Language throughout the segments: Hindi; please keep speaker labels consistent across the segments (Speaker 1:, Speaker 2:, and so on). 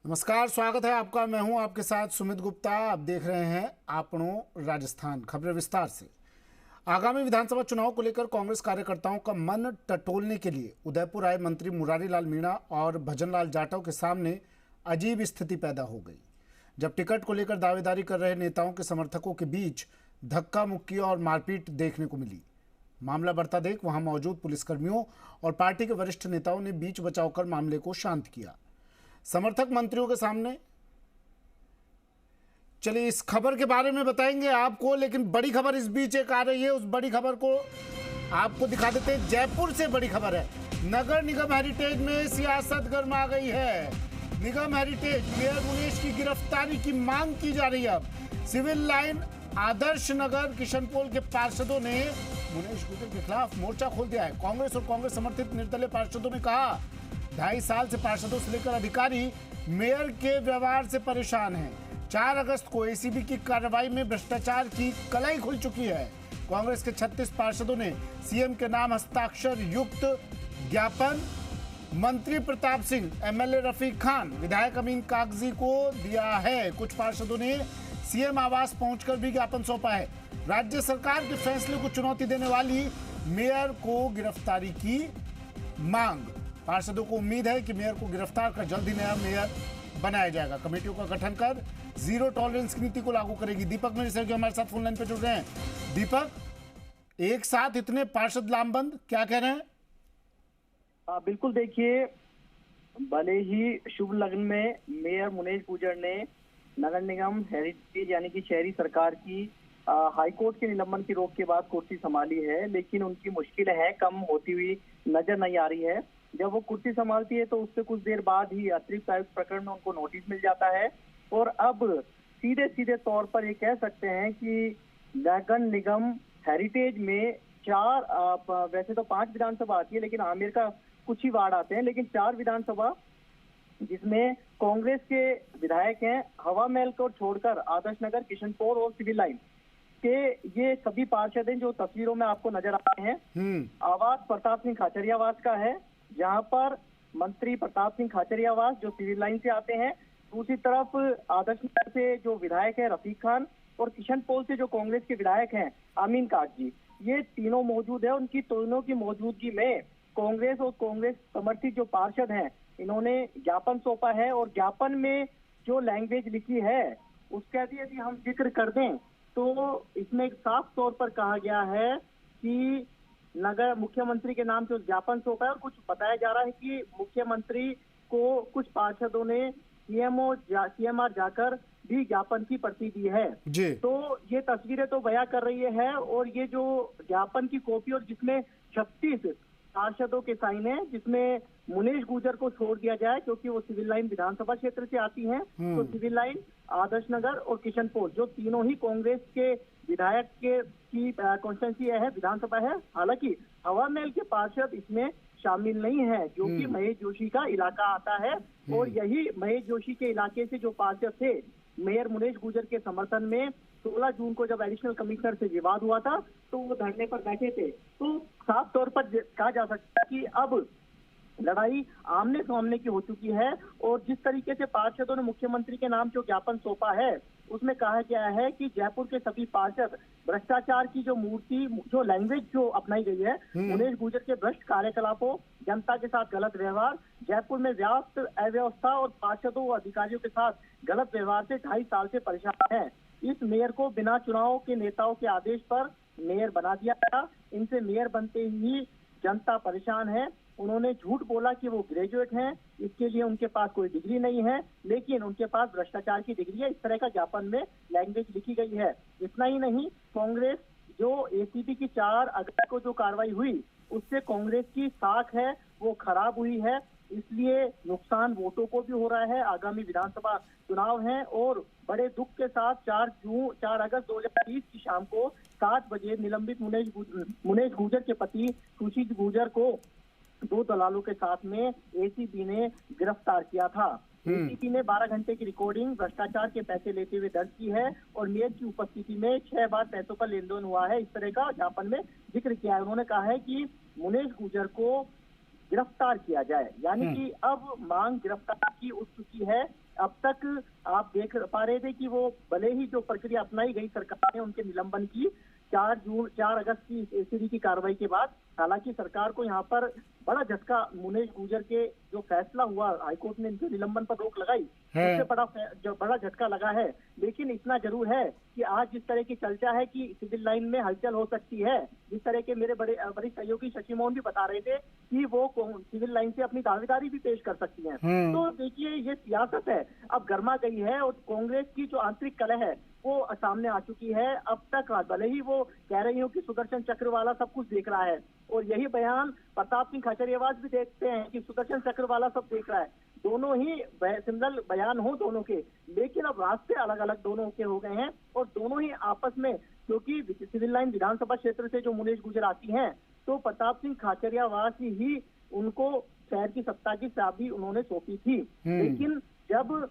Speaker 1: नमस्कार, स्वागत है आपका। मैं हूं आपके साथ सुमित गुप्ता। आप देख रहे हैं आपनो राजस्थान। खबरें विस्तार से। आगामी विधानसभा चुनाव को लेकर कांग्रेस कार्यकर्ताओं का मन टटोलने के लिए उदयपुर आए मंत्री मुरारी लाल मीणा और भजनलाल जाटव के सामने अजीब स्थिति पैदा हो गई, जब टिकट को लेकर दावेदारी कर रहे नेताओं के समर्थकों के बीच धक्का मुक्की और मारपीट देखने को मिली। मामला बढ़ता देख वहां मौजूद पुलिसकर्मियों और पार्टी के वरिष्ठ नेताओं ने बीच बचाव कर मामले को शांत किया। समर्थक मंत्रियों के सामने चलिए इस खबर के बारे में बताएंगे आपको, लेकिन बड़ी खबर इस बीच एक आ रही है। उस बड़ी खबर को आपको दिखा देते हैं। जयपुर से बड़ी खबर है। नगर निगम हेरिटेज में सियासत गर्मा गई है। निगम हेरिटेज मेयर मुनेश की गिरफ्तारी की मांग की जा रही है। अब सिविल लाइन आदर्श नगर किशनपोल के पार्षदों ने मुनेश गुजर के खिलाफ मोर्चा खोल दिया है। कांग्रेस और कांग्रेस समर्थित निर्दलीय पार्षदों ने कहा 2.5 साल से पार्षदों से लेकर अधिकारी मेयर के व्यवहार से परेशान हैं। 4 अगस्त को एसीबी की कार्रवाई में भ्रष्टाचार की कलाई खुल चुकी है। कांग्रेस के 36 पार्षदों ने सीएम के नाम हस्ताक्षर युक्त ज्ञापन मंत्री प्रताप सिंह, एमएलए रफीक खान, विधायक अमीन कागजी को दिया है। कुछ पार्षदों ने सीएम आवास पहुंचकर भी ज्ञापन सौंपा है। राज्य सरकार के फैसले को चुनौती देने वाली मेयर को गिरफ्तारी की मांग। पार्षदों को उम्मीद है कि मेयर को गिरफ्तार कर जल्द ही नया मेयर बनाया जाएगा। कमेटियों का गठन कर जीरो टॉलरेंस की नीति को लागू करेगी। दीपक मेरे सहयोगी हमारे साथ फोन लाइन पे जुड़ रहे हैं। दीपक, एक साथ इतने पार्षद लामबंद, क्या कह रहे हैं?
Speaker 2: बिल्कुल, देखिए, भले ही शुभ लग्न में मेयर मुनेश गुजर ने नगर निगम हेरिटेज यानी कि शहरी सरकार की हाईकोर्ट के निलंबन की रोक के बाद कुर्सी संभाली है, लेकिन उनकी मुश्किलें हैं कम होती हुई नजर नहीं आ रही है। जब वो कुर्सी संभालती है तो उससे कुछ देर बाद ही अतिरिक्त आयुक्त प्रकरण में उनको नोटिस मिल जाता है और अब सीधे सीधे तौर पर ये कह सकते हैं कि नगर निगम हेरिटेज में 4 वैसे तो 5 विधानसभा आती है, लेकिन आमेर का कुछ ही वार्ड आते हैं, लेकिन 4 विधानसभा जिसमें कांग्रेस के विधायक हैं, हवा महल को छोड़कर आदर्श नगर, किशनपोल और सिविल लाइन के ये सभी पार्षद हैं जो तस्वीरों में आपको नजर आ रहे हैं। आवास प्रताप सिंह खाचरियावास का है, जहां पर मंत्री प्रताप सिंह खाचरियावास जो सिविल लाइन से आते हैं, दूसरी तरफ आदर्श नगर से जो विधायक है रफीक खान और किशनपोल से जो कांग्रेस के विधायक हैं अमीन कागजी, ये तीनों मौजूद है। उनकी तीनों की मौजूदगी में कांग्रेस और कांग्रेस समर्थित जो पार्षद हैं इन्होंने ज्ञापन सौंपा है और ज्ञापन में जो लैंग्वेज लिखी है उसका यदि हम जिक्र कर दें तो इसमें साफ तौर पर कहा गया है कि नगर मुख्यमंत्री के नाम से ज्ञापन सौंपा है और कुछ बताया जा रहा है कि मुख्यमंत्री को कुछ पार्षदों ने सीएमआर जाकर भी ज्ञापन की प्रति दी है जी। तो ये तस्वीरें तो बयां कर रही है और ये जो ज्ञापन की कॉपी और जिसमें 36 पार्षदों के साइन है, जिसमें मुनेश गुजर को छोड़ दिया जाए क्योंकि वो सिविल लाइन विधानसभा क्षेत्र से आती हैं, तो सिविल लाइन, आदर्श नगर और किशनपोल जो तीनों ही कांग्रेस के विधायक के की कॉन्स्टिट्यूंसी है, विधानसभा है। हालांकि हवा महल के पार्षद इसमें शामिल नहीं है, जो कि महेश जोशी का इलाका आता है और यही महेश जोशी के इलाके से जो पार्षद थे मेयर मुनेश गुजर के समर्थन में 16 जून को जब एडिशनल कमिश्नर से विवाद हुआ था तो वो धरने पर बैठे थे। तो साफ तौर पर कहा जा सकता है कि अब लड़ाई आमने सामने की हो चुकी है और जिस तरीके से पार्षदों ने मुख्यमंत्री के नाम जो ज्ञापन सौंपा है उसमें कहा गया है कि जयपुर के सभी पार्षद भ्रष्टाचार की जो मूर्ति, जो लैंग्वेज जो अपनाई गई है, मुनेश गुजर के भ्रष्ट कार्यकलापों, जनता के साथ गलत व्यवहार, जयपुर में व्याप्त अव्यवस्था और पार्षदों और अधिकारियों के साथ गलत व्यवहार से 2.5 साल से परेशान है। इस मेयर को बिना चुनाव के नेताओं के आदेश पर मेयर बना दिया गया। इनसे मेयर बनते ही जनता परेशान है। उन्होंने झूठ बोला कि वो ग्रेजुएट हैं, इसके लिए उनके पास कोई डिग्री नहीं है, लेकिन उनके पास भ्रष्टाचार की डिग्री है। इस तरह का ज्ञापन में लैंग्वेज लिखी गई है। इतना ही नहीं, कांग्रेस जो एसीबी की 4 अगस्त को जो कार्रवाई हुई उससे कांग्रेस की साख है वो खराब हुई है, इसलिए नुकसान वोटों को भी हो रहा है। आगामी विधानसभा चुनाव है और बड़े दुख के साथ 4 अगस्त 2020 की शाम को 7 बजे निलंबित मुनेश गुजर के पति सुशील गुजर को 2 दलालों के साथ में एसीबी ने गिरफ्तार किया था। एसीबी ने 12 घंटे की रिकॉर्डिंग भ्रष्टाचार के पैसे लेते हुए दर्ज की है और मेयर की उपस्थिति में 6 बार पैसों का लेन देन हुआ है, इस तरह का ज्ञापन में जिक्र किया है। उन्होंने कहा है कि मुनेश गुजर को गिरफ्तार किया जाए, यानी कि अब मांग गिरफ्तार की उठ चुकी है अब तक आप देख पा रहे थे कि वो भले ही जो प्रक्रिया अपनाई गई सरकार ने उनके निलंबन की 4 अगस्त की एसीबी की कार्रवाई के बाद, हालांकि सरकार को यहाँ पर बड़ा झटका मुनेश गुर्जर के जो फैसला हुआ, हाईकोर्ट ने इनके निलंबन पर रोक लगाई, उससे बड़ा झटका लगा है। लेकिन इतना जरूर है कि आज जिस तरह की चर्चा है कि सिविल लाइन में हलचल हो सकती है, जिस तरह के मेरे बड़े वरिष्ठ सहयोगी शशि मोहन भी बता रहे थे कि वो सिविल लाइन से अपनी दावेदारी भी पेश कर सकती हैं। तो देखिए ये सियासत है, अब गर्मा गई है और कांग्रेस की जो आंतरिक कलह है वो सामने आ चुकी है। अब तक भले ही वो कह रही हो कि सुदर्शन चक्र वाला सब कुछ देख रहा है, और यही बयान प्रताप सिंह खाचरियावास भी देखते हैं कि सुदर्शन चक्र वाला सब देख रहा है। दोनों ही सिमिलर बयान हो दोनों के, लेकिन अब रास्ते अलग अलग दोनों के हो गए हैं और दोनों ही आपस में, क्योंकि सिविल लाइन विधानसभा क्षेत्र से जो मुनेश गुर्जर आती हैं, तो प्रताप सिंह खाचरियावास ही उनको शहर की सत्ता की चाबी उन्होंने सौंपी थी। लेकिन जब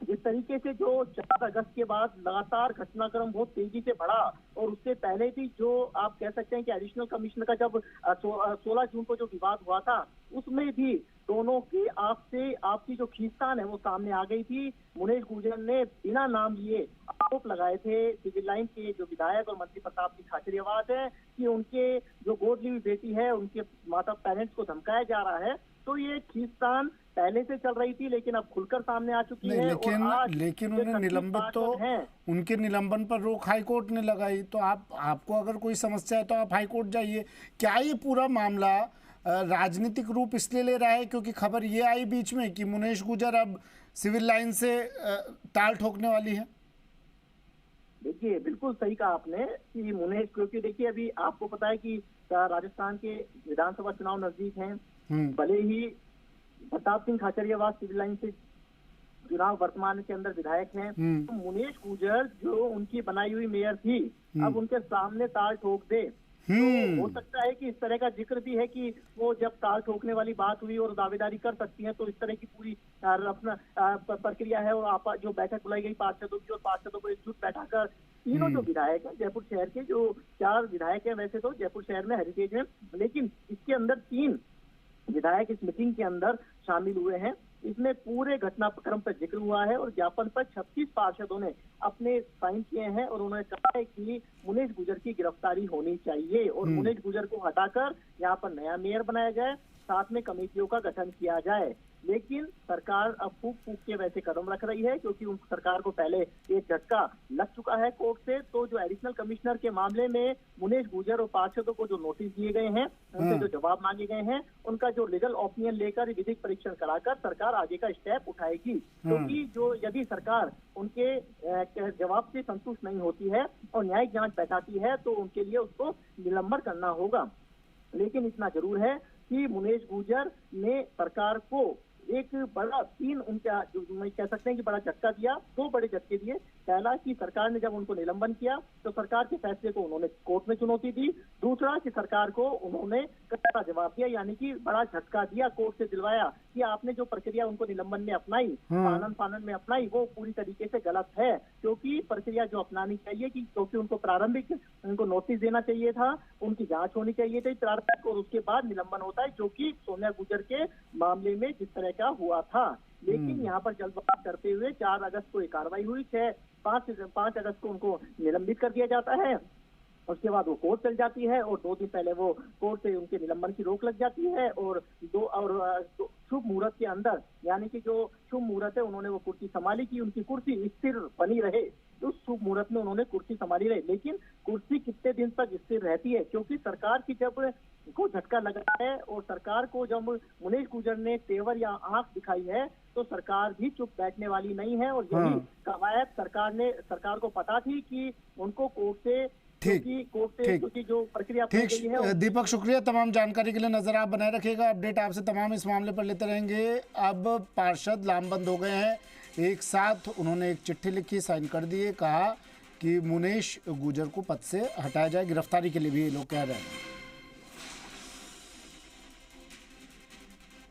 Speaker 2: जिस तरीके से जो 4 अगस्त के बाद लगातार घटनाक्रम बहुत तेजी से बढ़ा, और उससे पहले भी जो आप कह सकते हैं कि एडिशनल कमिश्नर का जब 16 जून को जो विवाद हुआ था, उसमें भी दोनों की आपसी जो खींचतान है वो सामने आ गई थी। मुनेश गुर्जर ने बिना नाम लिए आरोप लगाए थे सिविल लाइन के जो विधायक और मंत्री प्रताप सिंह खाचरियावास है कि उनके जो गोद ली हुई बेटी है, उनके माता पेरेंट्स को धमकाया जा रहा है। तो ये खींचतान पहले से चल रही थी, लेकिन अब खुलकर सामने आ चुकी है।
Speaker 1: लेकिन उन्हें निलंबित तो उनके निलंबन पर रोक हाईकोर्ट ने लगाई। तो आपको अगर कोई समस्या है तो आप हाईकोर्ट जाइए। क्या ये पूरा मामला राजनीतिक रूप इसलिए ले रहा है क्योंकि खबर ये आई बीच में कि मुनेश गुर्जर अब सिविल लाइन से ताल ठोकने वाली है?
Speaker 2: देखिए बिल्कुल सही कहा आपने कि मुनेश, क्योंकि देखिए अभी आपको पता है कि राजस्थान के विधानसभा चुनाव नजदीक हैं। भले ही प्रताप सिंह खाचरियावास सिविल लाइन से चुनाव वर्तमान के अंदर विधायक हैं, तो मुनेश गुर्जर जो उनकी बनाई हुई मेयर थी, अब उनके सामने ताल ठोक दे, तो हो सकता है कि इस तरह का जिक्र भी है कि वो जब ताल ठोकने वाली बात हुई और दावेदारी कर सकती है, तो इस तरह की पूरी अपना प्रक्रिया है। और जो बैठक बुलाई गई पार्षदों की, और पार्षदों को एकजुट बैठाकर तीनों जो विधायक हैं जयपुर शहर के, जो 4 विधायक हैं वैसे तो जयपुर शहर में हेरिटेज में, लेकिन इसके अंदर 3 विधायक इस मीटिंग के अंदर शामिल हुए हैं। इसमें पूरे घटनाक्रम पर जिक्र हुआ है और ज्ञापन पर 36 पार्षदों ने अपने साइन किए हैं और उन्होंने कहा है कि मुनेश गुर्जर की गिरफ्तारी होनी चाहिए और मुनेश गुर्जर को हटाकर यहाँ पर नया मेयर बनाया जाए, साथ में कमेटियों का गठन किया जाए। लेकिन सरकार अब फूक के वैसे कदम रख रही है, क्योंकि उन सरकार को पहले एक झटका लग चुका है कोर्ट से। तो जो एडिशनल कमिश्नर के मामले में मुनेश गुर्जर और पार्षदों को जो नोटिस दिए गए हैं, उनसे जो जवाब मांगे गए हैं, उनका जो लीगल ओपिनियन लेकर विधिक परीक्षण कराकर सरकार आगे का स्टेप उठाएगी। क्योंकि जो यदि सरकार उनके जवाब से संतुष्ट नहीं होती है और न्यायिक जांच बैठाती है, तो उनके लिए उसको निलंबन करना होगा। लेकिन इतना जरूर है कि मुनेश गुर्जर ने सरकार को एक बड़ा उनका जो कह सकते हैं कि बड़ा झटका दिया। 2 बड़े झटके दिए। पहला कि सरकार ने जब उनको निलंबन किया तो सरकार के फैसले को उन्होंने कोर्ट में चुनौती दी। दूसरा कि सरकार को उन्होंने कड़ा जवाब दिया, यानी कि बड़ा झटका दिया, कोर्ट से दिलवाया कि आपने जो प्रक्रिया उनको निलंबन में अपनाई, आनंद फानन में अपनाई, वो पूरी तरीके से गलत है। क्योंकि प्रक्रिया जो अपनानी चाहिए कि क्योंकि उनको प्रारंभिक उनको नोटिस देना चाहिए था, उनकी जांच होनी चाहिए थी प्रारंभिक, और उसके बाद निलंबन होता है, जो कि सोनिया गुर्जर के मामले में जिस तरह का हुआ था। लेकिन यहाँ पर जल्दबाजी करते हुए 4 अगस्त को एक कार्रवाई हुई, 5 अगस्त को उनको निलंबित कर दिया जाता है। उसके बाद वो कोर्ट चल जाती है और 2 दिन पहले वो कोर्ट से उनके निलंबन की रोक लग जाती है। और शुभ मुहूर्त के अंदर, यानी कि जो शुभ मुहूर्त है, उन्होंने वो कुर्सी संभाली कि उनकी कुर्सी स्थिर बनी रहे। उस शुभ मुहूर्त में उन्होंने कुर्सी संभाली रहे। लेकिन कुर्सी कितने दिन तक स्थिर रहती है, क्योंकि सरकार की जब को झटका लगा है और सरकार को जब मुनेश गुर्जर ने तेवर या आंख दिखाई है, तो सरकार भी चुप बैठने वाली नहीं है। और यही कवायद सरकार को पता थी कि उनको कोर्ट से क्योंकि जो प्रक्रिया गई है।
Speaker 1: दीपक, शुक्रिया तमाम जानकारी के लिए। नजर आप बनाए रखिएगा, अपडेट आपसे तमाम इस मामले पर लेते रहेंगे। अब पार्षद लामबंद हो गए हैं, एक साथ उन्होंने एक चिट्ठी लिखी, साइन कर दिए, कहा कि मुनेश गुर्जर को पद से हटाया जाए। गिरफ्तारी के लिए भी ये लोग कह रहे हैं।